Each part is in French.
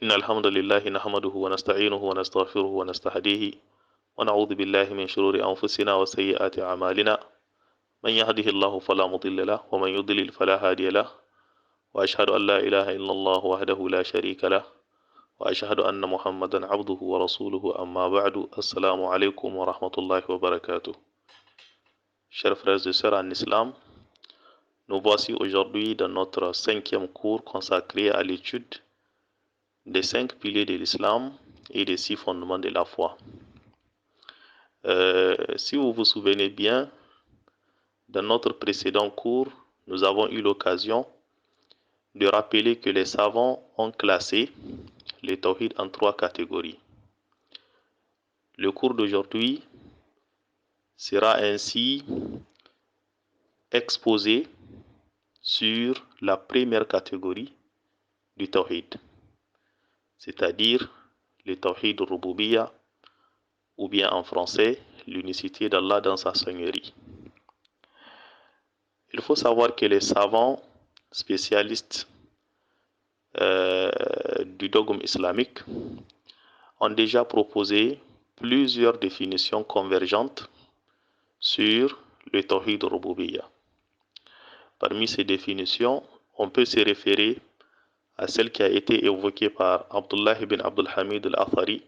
إن الحمد لله نحمده ونستعينه ونستغفره ونستهديه ونعوذ بالله من شرور أنفسنا وسيئات أعمالنا من يهده الله فلا مضل له ومن يضلل فلا هادي له وأشهد أن لا إله إلا الله وحده لا شريك له وأشهد أن محمدا عبده ورسوله أما بعد السلام عليكم ورحمة الله وبركاته. Chers frères et sœurs en islam, nous voici aujourd'hui dans notre cinquième cours consacré à l'étude des 5 piliers de l'islam et des 6 fondements de la foi. Si vous vous souvenez bien, dans notre précédent cours, nous avons eu l'occasion de rappeler que les savants ont classé les tawhid en 3 catégories. Le cours d'aujourd'hui sera ainsi exposé sur la première catégorie du tawhid, c'est-à-dire le tawhid rububiyya, ou bien en français, l'unicité d'Allah dans sa seigneurie. Il faut savoir que les savants spécialistes du dogme islamique ont déjà proposé plusieurs définitions convergentes sur le tawhid rububiyya. Parmi ces définitions, on peut se référer à celle qui a été évoquée par Abdullah ibn Abdul Hamid al-Athari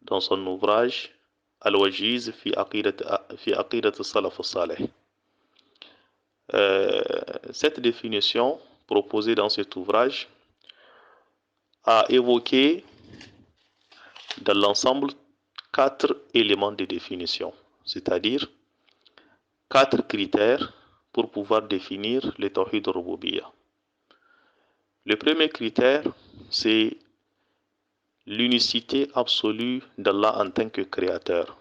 dans son ouvrage Al-Wajiz fi aqidat al-Salaf al-Salih. Cette définition proposée dans cet ouvrage a évoqué dans l'ensemble 4 éléments de définition, c'est-à-dire 4 critères pour pouvoir définir le tawhid rububiyya. Le premier critère, c'est l'unicité absolue d'Allah en tant que créateur.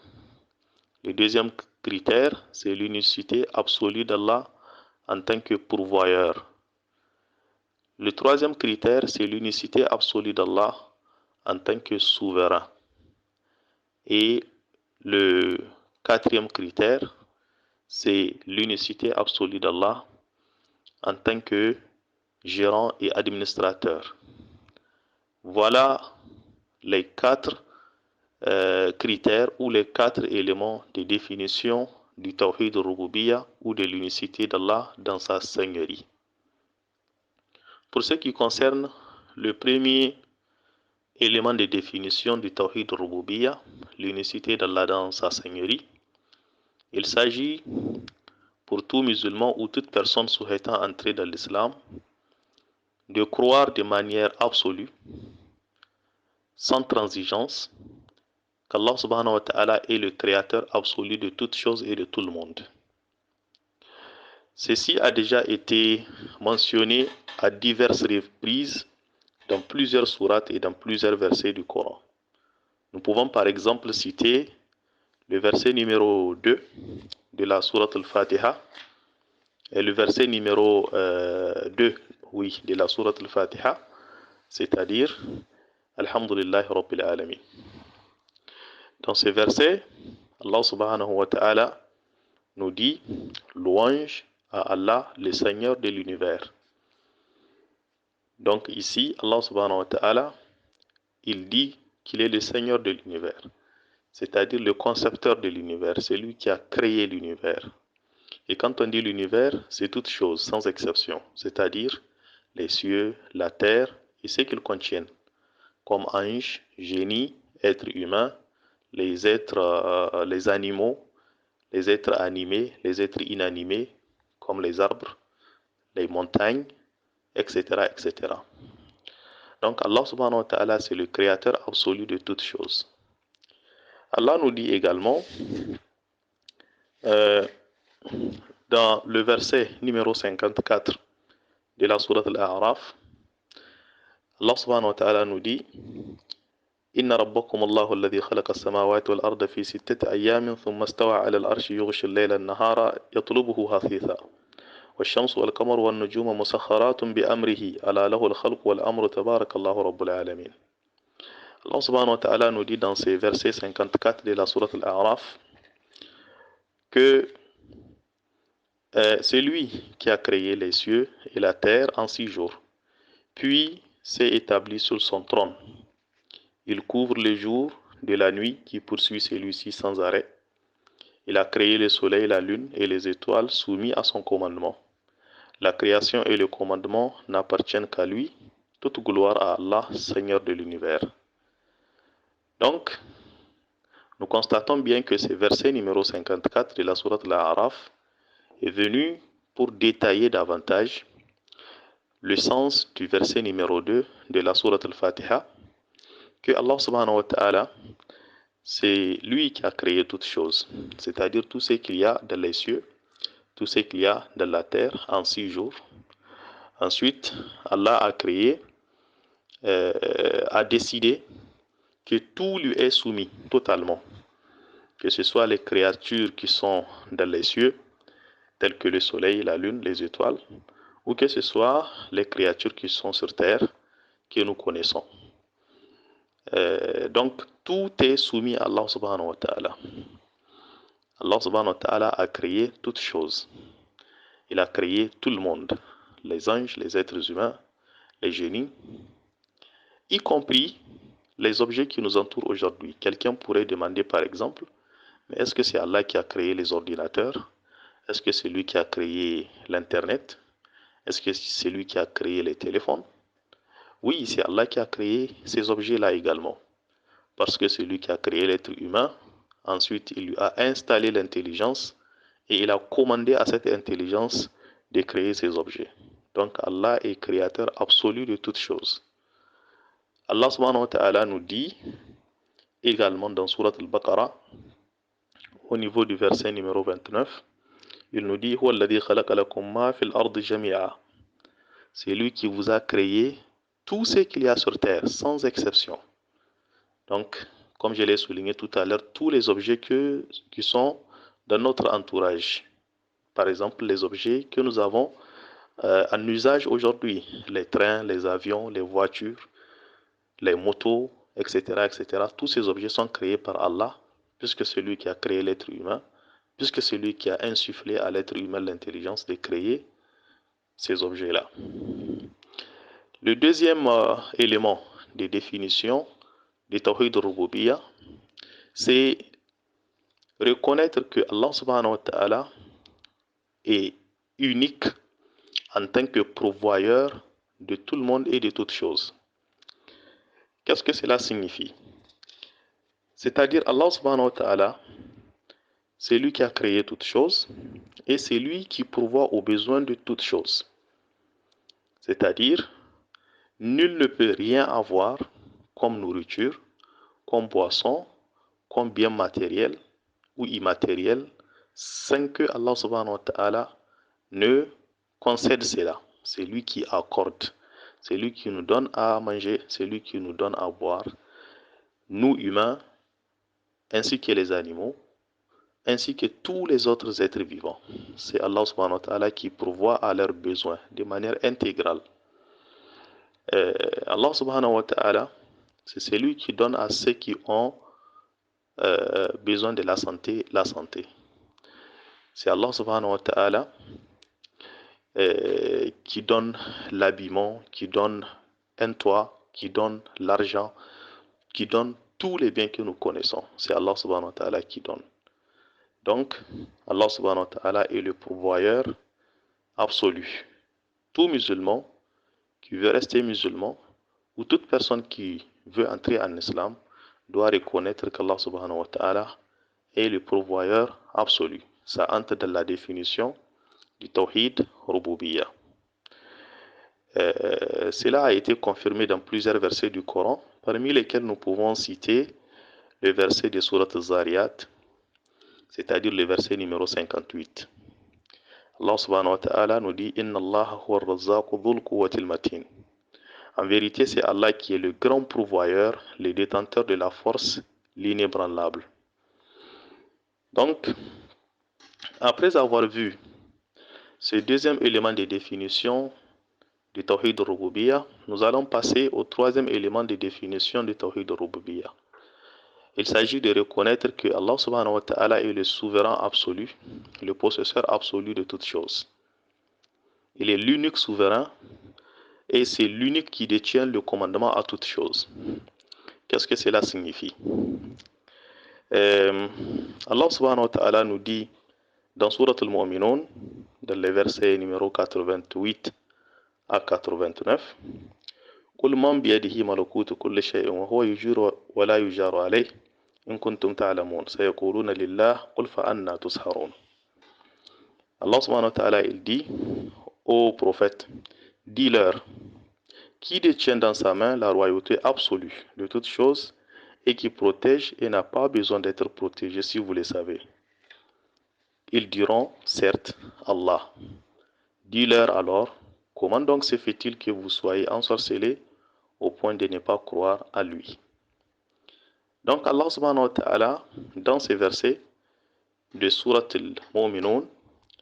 Le deuxième critère, c'est l'unicité absolue d'Allah en tant que pourvoyeur. Le troisième critère, c'est l'unicité absolue d'Allah en tant que souverain. Et le quatrième critère, c'est l'unicité absolue d'Allah en tant que gérant et administrateur. Voilà les 4 critères ou les 4 éléments de définition du tawhid rububiyya ou de l'unicité d'Allah dans sa seigneurie. Pour ce qui concerne le premier élément de définition du tawhid rububiyya, l'unicité d'Allah dans sa seigneurie, il s'agit pour tout musulman ou toute personne souhaitant entrer dans l'islam de croire de manière absolue, sans transigence, qu'Allah subhanahu wa ta'ala est le créateur absolu de toutes choses et de tout le monde. Ceci a déjà été mentionné à diverses reprises dans plusieurs sourates et dans plusieurs versets du Coran. Nous pouvons par exemple citer le verset numéro 2 de la sourate al-Fatiha et le verset numéro 2 de la sourate al-Fatiha, c'est-à-dire Alhamdulillahi Rabbil Alamin. Dans ce verset, Allah subhanahu wa ta'ala nous dit louange à Allah, le Seigneur de l'univers. Donc ici, Allah subhanahu wa ta'ala, il dit qu'il est le Seigneur de l'univers, c'est-à-dire le concepteur de l'univers, c'est lui qui a créé l'univers. Et quand on dit l'univers, c'est toute chose, sans exception, c'est-à-dire les cieux, la terre et ce qu'ils contiennent, comme anges, génies, êtres humains, les êtres, les animaux, les êtres animés, les êtres inanimés, comme les arbres, les montagnes, etc., etc. Donc Allah subhanahu wa ta'ala, c'est le créateur absolu de toutes choses. Allah nous dit également dans le verset numéro 54 de la sourate Al-A'raf, Allah subhanahu wa ta'ala nous dit إن ربكم الله الذي خلق السماوات والأرض في 6 أيام ثم استوى على العرش يغشي الليل النهار يطلبه حثيثا والشمس والقمر والنجوم مسخرات بأمره ألا له الخلق والأمر تبارك الله رب العالمين. Allah subhanahu wa ta'ala nous dit dans ces versets 54 de la sourate Al-A'raf que c'est lui qui a créé les cieux et la terre en 6 jours. Puis s'est établi sur son trône. Il couvre le jour de la nuit qui poursuit celui-ci sans arrêt. Il a créé le soleil, la lune et les étoiles soumis à son commandement. La création et le commandement n'appartiennent qu'à lui. Toute gloire à Allah, Seigneur de l'univers. Donc, nous constatons bien que ce verset numéro 54 de la sourate Al-A'raf est venu pour détailler davantage le sens du verset numéro 2 de la sourate Al-Fatiha, que Allah subhanahu wa ta'ala, c'est lui qui a créé toutes choses, c'est-à-dire tout ce qu'il y a dans les cieux, tout ce qu'il y a dans la terre en 6 jours. Ensuite, Allah a créé, a décidé que tout lui est soumis totalement, que ce soit les créatures qui sont dans les cieux, telles que le soleil, la lune, les étoiles, ou que ce soit les créatures qui sont sur terre, que nous connaissons. Donc, tout est soumis à Allah subhanahu wa ta'ala. Allah subhanahu wa ta'ala a créé toutes choses. Il a créé tout le monde, les anges, les êtres humains, les génies, y compris les objets qui nous entourent aujourd'hui. Quelqu'un pourrait demander par exemple, mais est-ce que c'est Allah qui a créé les ordinateurs? Est-ce que c'est lui qui a créé l'Internet? Est-ce que c'est lui qui a créé les téléphones? Oui, c'est Allah qui a créé ces objets-là également. Parce que c'est lui qui a créé l'être humain. Ensuite, il lui a installé l'intelligence et il a commandé à cette intelligence de créer ces objets. Donc Allah est créateur absolu de toutes choses. Allah subhanahu wa ta'ala nous dit également dans Surat al-Baqarah, au niveau du verset numéro 29, il nous dit c'est lui qui vous a créé tout ce qu'il y a sur terre, sans exception. Donc, comme je l'ai souligné tout à l'heure, tous les objets qui sont dans notre entourage. Par exemple, les objets que nous avons en usage aujourd'hui, les trains, les avions, les voitures, les motos, etc., etc. Tous ces objets sont créés par Allah, puisque c'est lui qui a créé l'être humain, puisque c'est lui qui a insufflé à l'être humain l'intelligence de créer ces objets-là. Le deuxième élément de définition de Tawhid al-Rububiyya, c'est reconnaître que Allah subhanahu wa ta'ala est unique en tant que pourvoyeur de tout le monde et de toutes choses. Qu'est-ce que cela signifie? C'est-à-dire Allah subhanahu wa ta'ala, c'est lui qui a créé toutes choses et c'est lui qui pourvoit aux besoins de toutes choses. C'est-à-dire, nul ne peut rien avoir comme nourriture, comme boisson, comme bien matériel ou immatériel sans que Allah subhanahu wa ta'ala ne concède cela. C'est lui qui accorde, c'est lui qui nous donne à manger, c'est lui qui nous donne à boire, nous humains, ainsi que les animaux, ainsi que tous les autres êtres vivants. C'est Allah subhanahu wa ta'ala qui pourvoit à leurs besoins de manière intégrale. Allah subhanahu wa ta'ala, c'est celui qui donne à ceux qui ont besoin de la santé. C'est Allah subhanahu wa ta'ala qui donne l'habillement, qui donne un toit, qui donne l'argent, qui donne tous les biens que nous connaissons. C'est Allah subhanahu wa ta'ala qui donne. Donc, Allah subhanahu wa ta'ala est le pourvoyeur absolu. Tout musulman qui veut rester musulman ou toute personne qui veut entrer en islam doit reconnaître qu'Allah subhanahu wa ta'ala est le pourvoyeur absolu. Ça entre dans la définition du Tawhid Rububiyya. Cela a été confirmé dans plusieurs versets du Coran, parmi lesquels nous pouvons citer le verset de Surat Zariyat, c'est-à-dire le verset numéro 58. Allah subhanahu wa ta'ala nous dit Inna Allah huwa ar-razzaqu dhul quwwatil matin. En vérité, c'est Allah qui est le grand pourvoyeur, le détenteur de la force, l'inébranlable. Donc, après avoir vu ce deuxième élément de définition du Tawhid al-Rububiyya, nous allons passer au troisième élément de définition du Tawhid al-Rububiyya. Il s'agit de reconnaître que Allah subhanahu wa ta'ala est le souverain absolu, le possesseur absolu de toutes choses. Il est l'unique souverain et c'est l'unique qui détient le commandement à toute chose. Qu'est-ce que cela signifie? Allah subhanahu wa ta'ala nous dit dans Surat al-Mu'minun, dans les versets numéro 88 à 89, قل من بيده ملكوت كل شيء وهو يجير ولا يجار عليه إن كنتم تعلمون سيقولون لله قل فأنا تسحرون. Allah subhanahu wa ta'ala il dit au prophète, dis-leur, qui détient dans sa main la royauté absolue de toutes choses et qui protège et n'a pas besoin d'être protégé si vous le savez. Ils diront, certes, Allah. Dis-leur alors, comment donc se fait-il que vous soyez ensorcelés au point de ne pas croire à lui? Donc Allah subhanahu wa ta'ala, dans ces versets de Surat al-Mu'minun,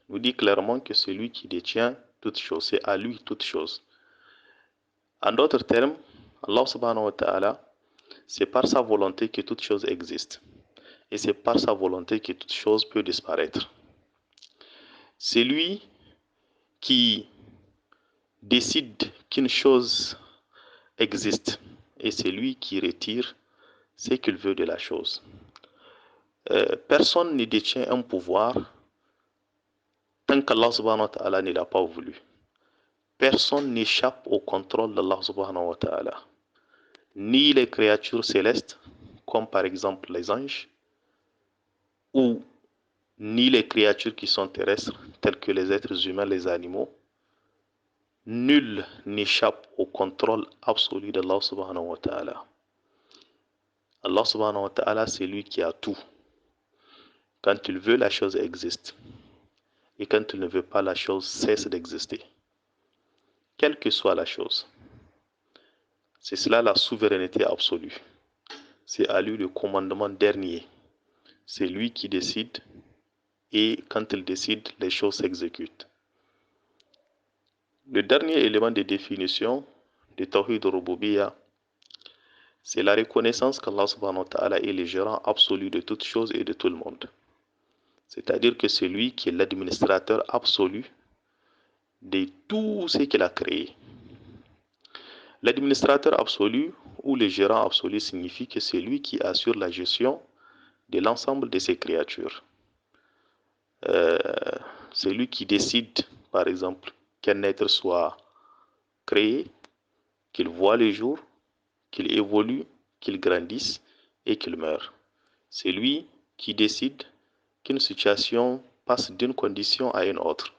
nous dit clairement que c'est lui qui détient toutes choses, c'est à lui toutes choses. En d'autres termes, Allah subhanahu wa ta'ala, c'est par sa volonté que toute chose existe. Et c'est par sa volonté que toute chose peut disparaître. C'est lui qui décide qu'une chose existe. Et c'est lui qui retire ce qu'il veut de la chose. Personne ne détient un pouvoir tant qu'Allah subhanahu wa ta'ala ne l'a pas voulu. Personne n'échappe au contrôle d'Allah subhanahu wa ta'ala. Ni les créatures célestes, comme par exemple les anges, ou ni les créatures qui sont terrestres, telles que les êtres humains, les animaux. Nul n'échappe au contrôle absolu d'Allah subhanahu wa ta'ala. Allah subhanahu wa ta'ala, c'est lui qui a tout. Quand il veut, la chose existe. Et quand il ne veut pas, la chose cesse d'exister. Quelle que soit la chose. C'est cela la souveraineté absolue. C'est à lui le commandement dernier. C'est lui qui décide et quand il décide, les choses s'exécutent. Le dernier élément de définition de Tawhid al-Rububiyya, c'est la reconnaissance qu'Allah subhanahu wa ta'ala est le gérant absolu de toutes choses et de tout le monde. C'est-à-dire que c'est lui qui est l'administrateur absolu de tout ce qu'il a créé. L'administrateur absolu ou le gérant absolu signifie que c'est lui qui assure la gestion de l'ensemble de ses créatures. C'est lui qui décide, par exemple, qu'un être soit créé, qu'il voit le jour, qu'il évolue, qu'il grandisse et qu'il meure. C'est lui qui décide qu'une situation passe d'une condition à une autre.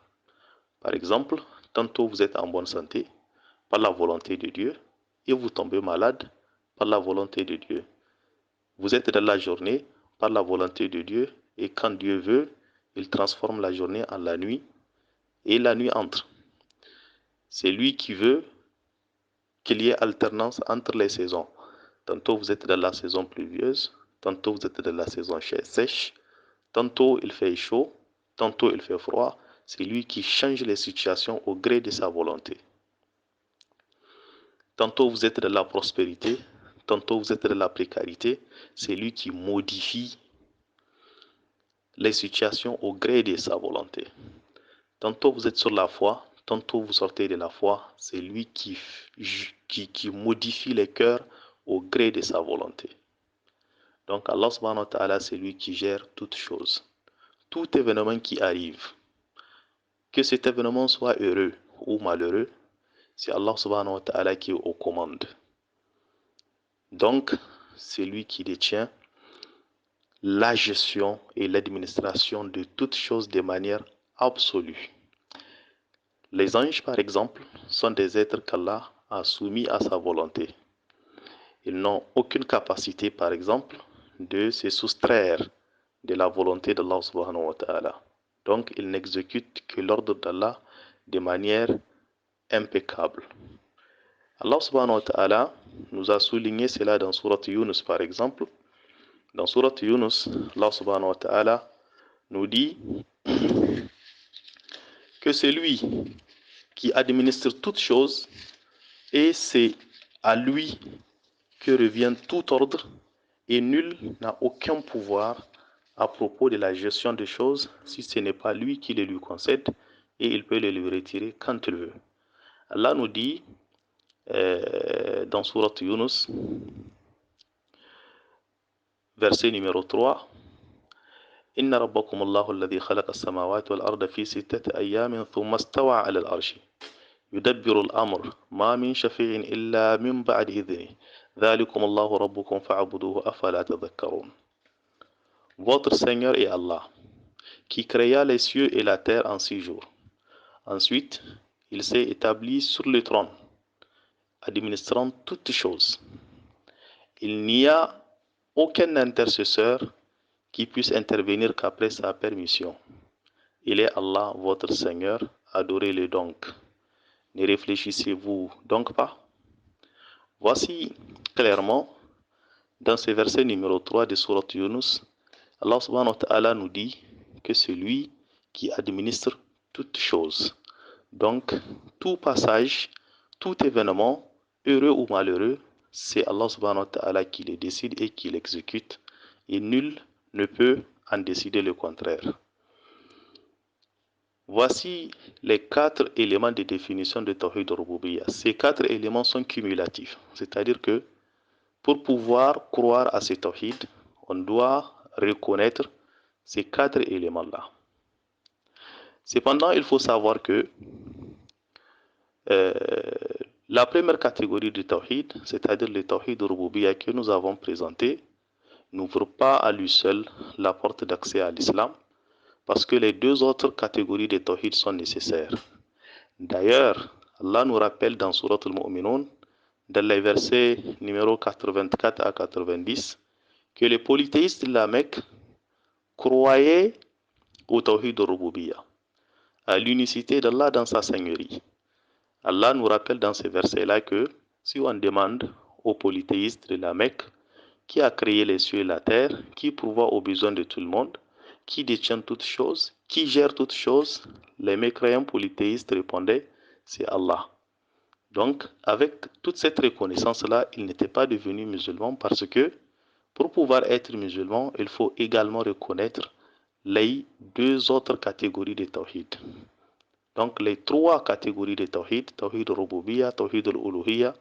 Par exemple, tantôt vous êtes en bonne santé par la volonté de Dieu et vous tombez malade par la volonté de Dieu. Vous êtes dans la journée par la volonté de Dieu et quand Dieu veut, il transforme la journée en la nuit et la nuit entre. C'est lui qui veut qu'il y ait alternance entre les saisons. Tantôt vous êtes dans la saison pluvieuse, tantôt vous êtes dans la saison sèche, tantôt il fait chaud, tantôt il fait froid. C'est lui qui change les situations au gré de sa volonté. Tantôt vous êtes dans la prospérité, tantôt vous êtes dans la précarité. C'est lui qui modifie les situations au gré de sa volonté. Tantôt vous êtes sur la foi, tantôt vous sortez de la foi. C'est lui qui modifie les cœurs au gré de sa volonté. Donc Allah subhanahu wa ta'ala, c'est lui qui gère toutes choses. Tout événement qui arrive, que cet événement soit heureux ou malheureux, c'est Allah subhanahu wa ta'ala qui est aux commandes. Donc, c'est lui qui détient la gestion et l'administration de toutes choses de manière absolue. Les anges, par exemple, sont des êtres qu'Allah a soumis à sa volonté. Ils n'ont aucune capacité, par exemple, de se soustraire de la volonté d'Allah subhanahu wa ta'ala. Donc, ils n'exécutent que l'ordre d'Allah de manière impeccable. Allah subhanahu wa ta'ala nous a souligné cela dans Surat Yunus, par exemple. Dans Surat Yunus, Allah subhanahu wa ta'ala nous dit que c'est lui qui administre toutes choses et c'est à lui que revient tout ordre et nul n'a aucun pouvoir à propos de la gestion des choses si ce n'est pas lui qui les lui concède et il peut les lui retirer quand il veut. Allah nous dit dans Surat Yunus, verset numéro 3. إن ربكم الله الذي خلق السماوات والأرض في 6 أيام ثم استوى على العرش يدبر الأمر ما من شفيع إلا من بعد إذنه ذلكم الله ربكم فاعبدوه أفلا تذكرون. Votre Seigneur est Allah, qui créa les cieux et la terre en 6 jours. Ensuite, il s'est établi sur le trône, administrant toutes choses. Il n'y a aucun intercesseur qui puisse intervenir qu'après sa permission. Il est Allah, votre Seigneur, adorez-le donc. Ne réfléchissez-vous donc pas? Voici clairement, dans ce verset numéro 3 de Surat Yunus, Allah subhanahu wa ta'ala nous dit que c'est lui qui administre toutes choses. Donc, tout passage, tout événement, heureux ou malheureux, c'est Allah subhanahu wa ta'ala qui le décide et qui l'exécute. Et nul ne peut en décider le contraire. Voici les 4 éléments de définition de Tawhid al-Rububiyyah. Ces 4 éléments sont cumulatifs, c'est-à-dire que pour pouvoir croire à ce Tawhid, on doit reconnaître ces 4 éléments-là. Cependant, il faut savoir que la première catégorie du Tawhid, c'est-à-dire le Tawhid al-Rububiyyah que nous avons présenté, n'ouvre pas à lui seul la porte d'accès à l'islam, parce que les 2 autres catégories de Tawhid sont nécessaires. D'ailleurs, Allah nous rappelle dans Surat al-Mu'minun, dans les versets numéro 84 à 90, que les polythéistes de la Mecque croyaient au Tawhid al-Rububiyyah, à l'unicité d'Allah dans sa seigneurie. Allah nous rappelle dans ces versets-là que si on demande aux polythéistes de la Mecque qui a créé les cieux et la terre, qui pourvoit aux besoins de tout le monde, qui détient toutes choses, qui gère toutes choses, les mécréants polythéistes répondaient, c'est Allah. Donc, avec toute cette reconnaissance-là, ils n'étaient pas devenus musulmans parce que pour pouvoir être musulman, il faut également reconnaître les 2 autres catégories de Tawhid. Donc, les 3 catégories de Tawhid, Tawhid al-Rububiyyah, Tawhid al-Uluhiyyah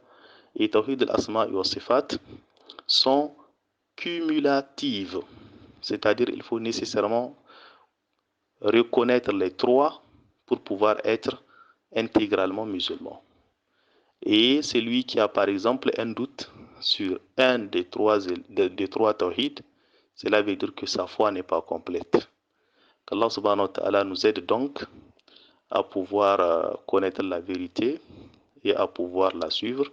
et Tawhid al-Asma' wa Sifat, sont cumulatives. C'est-à-dire il faut nécessairement reconnaître les 3 pour pouvoir être intégralement musulman. Et celui qui a par exemple un doute sur un des 3 tawhid, cela veut dire que sa foi n'est pas complète. Qu'Allah subhanahu wa ta'ala nous aide donc à pouvoir connaître la vérité et à pouvoir la suivre.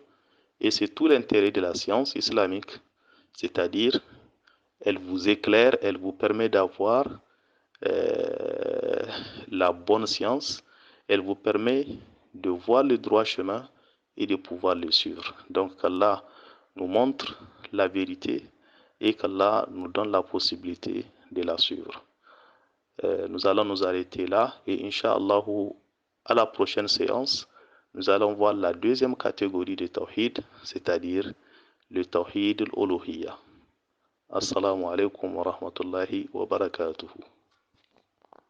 Et c'est tout l'intérêt de la science islamique, c'est-à-dire elle vous éclaire, elle vous permet d'avoir la bonne science, elle vous permet de voir le droit chemin et de pouvoir le suivre. Donc qu'Allah nous montre la vérité et qu'Allah nous donne la possibilité de la suivre. Nous allons nous arrêter là et Inch'Allah, à la prochaine séance, nous allons voir la 2e catégorie de Tawhid, c'est-à-dire le Tawhid al-Uluhiyyah. Assalamu alaikum wa rahmatullahi wa barakatuhu.